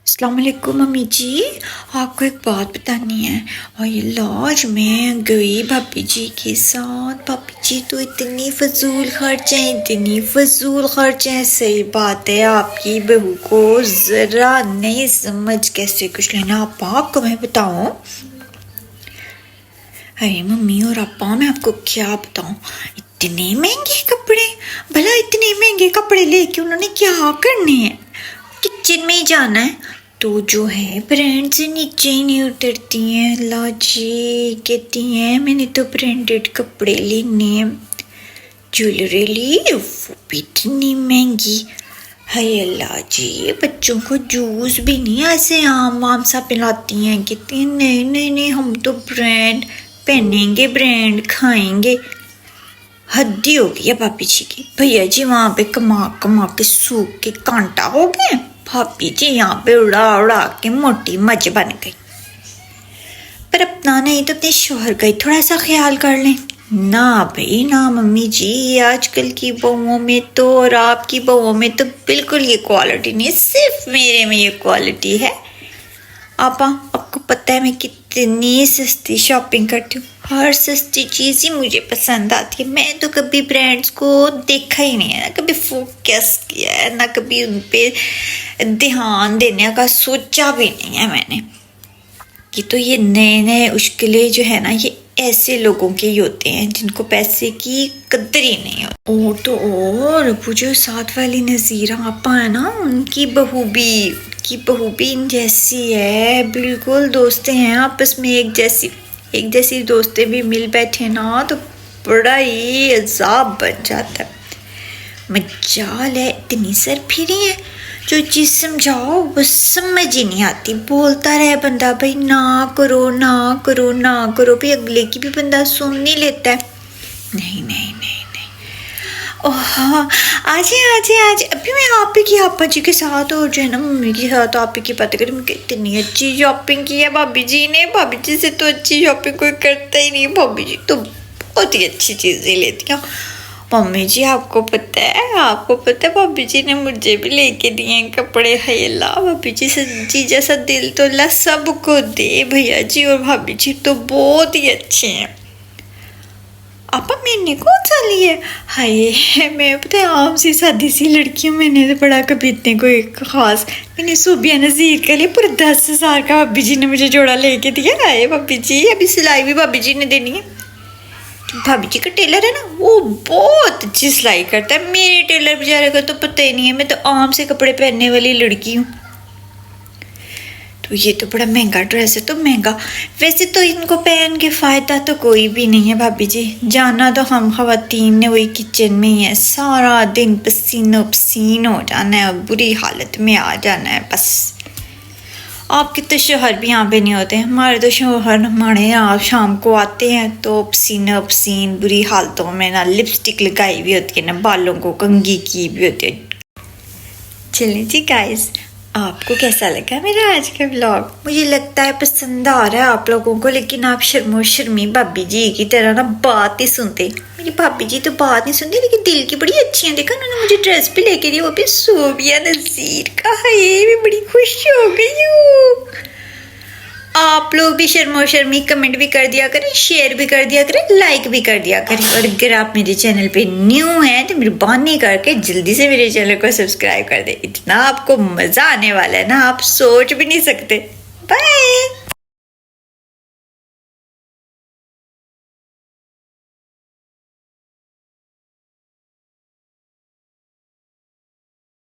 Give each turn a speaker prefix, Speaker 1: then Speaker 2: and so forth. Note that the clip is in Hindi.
Speaker 1: अस्सलाम वालेकुम मम्मी जी। आपको एक बात बतानी है। और ये लाज मैं गई भाभी जी के साथ। भाभी जी तो इतनी फजूल खर्च है, इतनी फजूल खर्च है। सही बात है, आपकी बहू को ज़रा नहीं समझ कैसे कुछ लेना। आपको मैं बताऊं, अरे मम्मी और अपा मैं आपको क्या बताऊं, इतने महंगे कपड़े। भला इतने महंगे कपड़े लेके उन्होंने क्या करने हैं? किचन में ही जाना है तो जो है ब्रांड से नीचे ही नहीं उतरती हैं। अल्लाह जी, कहती हैं मैंने तो ब्रांडेड कपड़े लेने हैं। ज्वेलरी ली वो भी इतनी महंगी। हाय अल्लाह जी, बच्चों को जूस भी नहीं ऐसे आम वाम सा पिलाती हैं। कहती हैं नहीं नहीं नहीं, हम तो ब्रांड पहनेंगे, ब्रांड खाएंगे। हद्दी हो गई है भाभी जी की। भैया जी वहाँ पे कमा कमा के सूख के कांटा हो गए, भाभी जी यहाँ पे उड़ा उड़ा के मोटी मज बन गई। पर अपना नहीं तो अपने शोहर का ही थोड़ा सा ख्याल कर लें ना। भाई ना मम्मी जी, आजकल की बहुओं में तो और आपकी बहुओं में तो बिल्कुल ये क्वालिटी नहीं, सिर्फ मेरे में ये क्वालिटी है। आपको पता है मैं कितनी सस्ती शॉपिंग करती हूँ। हर सस्ती चीज़ ही मुझे पसंद आती है। मैं तो कभी ब्रांड्स को देखा ही नहीं है, ना कभी फोकस किया है, ना कभी उन पे ध्यान देने का सोचा भी नहीं है मैंने। कि तो ये नए नए उश्किले जो है ना, ये ऐसे लोगों के ही होते हैं जिनको पैसे की कदर ही नहीं होती। और तो और वो जो साथ वाली नज़ीरा आपा है ना, उनकी बहू भी इन जैसी है। बिल्कुल दोस्तें हैं आपस में, एक जैसी दोस्तें भी मिल बैठे ना तो बड़ा ही अजाब बन जाता है। मजाल है, इतनी सर फिरी है, जो चीज़ समझाओ वो समझ ही नहीं आती। बोलता रहे बंदा भाई ना करो ना करो ना करो, भाई अगले की भी बंदा सुन नहीं लेता है। नहीं नहीं नहीं नहीं, ओह आज अभी मैं आप ही की आपा जी के साथ और जो है ना मम्मी के साथ आप ही की बातें करी। मैं इतनी अच्छी शॉपिंग की है भाभी जी ने। भाभी जी से तो अच्छी शॉपिंग कोई करता ही नहीं। भाभी जी तो बहुत ही अच्छी चीज़ें लेती हैं। मम्मी जी आपको पता है भाभी जी ने मुझे भी लेके दिए हैं कपड़े। है अल्लाह, भाभी जी से जी जैसा दिल तो अल्लाह सबको दे। भैया जी और भाभी जी तो बहुत ही अच्छे हैं। आपा मैंने कौन सा लिए? हाय मैं पता है आम सी सादी सी लड़की हूँ, मैंने तो बड़ा कभी इतने कोई खास। मैंने सूबिया नज़ीर के लिए पूरा 10,000 का भाभी जी ने मुझे जोड़ा लेके दिया। हाय भाभी जी, अभी सिलाई भी भाभी जी ने देनी है। भाभी जी का टेलर है ना, वो बहुत अच्छी सिलाई करता है। मेरे टेलर बेचारे का तो पता ही नहीं है, मैं तो आम से कपड़े पहनने वाली लड़की हूँ। तो ये तो बड़ा महंगा ड्रेस है, तो महंगा। वैसे तो इनको पहन के फ़ायदा तो कोई भी नहीं है भाभी जी। जाना तो हम ख़वातीन ने वही किचन में ही है, सारा दिन पसीनो पसीन हो जाना है और बुरी हालत में आ जाना है बस। आपके तो शोहर भी यहाँ पे नहीं होते, हमारे तो शोहर हमारे यहाँ शाम को आते हैं तो पसीना पसीन बुरी हालतों में, ना लिपस्टिक लगाई हुई होती है, ना बालों को कंघी की भी होती है। चलिए जी गाइस, आपको कैसा लगा मेरा आज का व्लॉग? मुझे लगता है पसंद आ रहा है आप लोगों को, लेकिन आप शर्मो शर्मी भाभी जी की तरह ना बात ही सुनते। मेरी भाभी जी तो बात नहीं सुनती, लेकिन दिल की बड़ी अच्छी है। देखा उन्होंने मुझे ड्रेस भी लेके दी, वो भी सूबिया नज़ीर का है। ये भी बड़ी खुश हो गई हूँ। आप लोग भी शर्मो शर्मी कमेंट भी कर दिया करें, शेयर भी कर दिया करें, लाइक भी कर दिया करें। और अगर आप मेरे चैनल पे न्यू हैं तो मेहरबानी करके जल्दी से मेरे चैनल को सब्सक्राइब कर दें। इतना आपको मज़ा आने वाला है ना, आप सोच भी नहीं सकते।